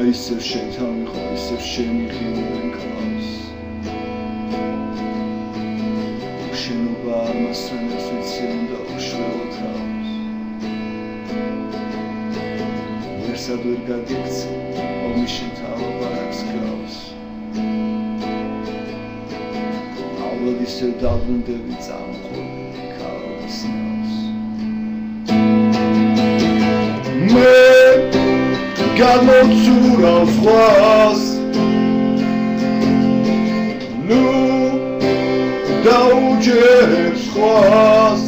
ისევ შენთან ვიყო, ისევ შენი ღიმილენ კლავს შენობა არ მასრენებს ვიცი უნდა უშველო თავს ვერსად ვერ გაგიქცე ომიში თავობა რაც გავს ალბათ ისევ დაბრუნდები წამყვები ქალაქის ნავს მე გამოცურავ ზღვას ნუ დაუჯერებ სხვას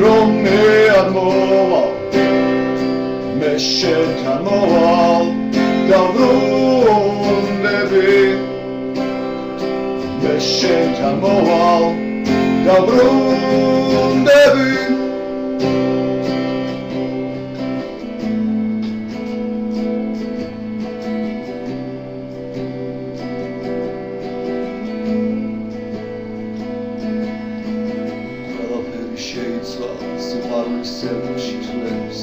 რომ მე არ მოვალ მე შენთან მოვალ დაბრუნდები მე შენთან მოვალ დაბრუნდები შეიცვალ სიყვარულის სერმში თვლებს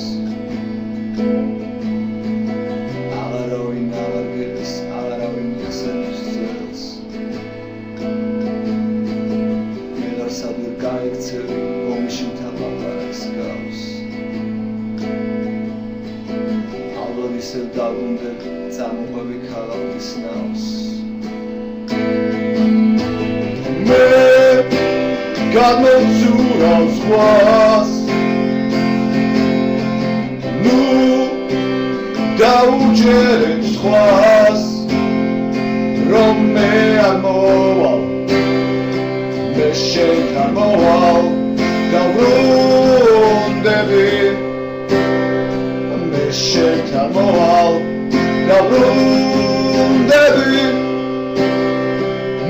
აღარავინ აღარ გედეს აღარავინ იხსენებს ძველს მეგარსად ვერ გაიქცევი ომში თამაღარაკს გავს ალბათ ისევ დაბრუნდები წამოყვები ქალაქის ნავს გამოცურავ ზღვას ნუ დაუჯერებ სხვას რომ მე არ მოვალ მე შენთან მოვალ დაბრუნდები მე შენთან მოვალ დაბრუნდები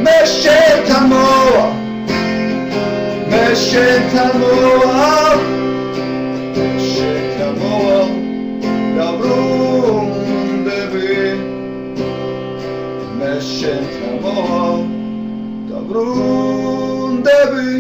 მე შენთან მოვალ მე შენთან მოვალ დაბრუნდები მე შენთან მოვალ დაბრუნდები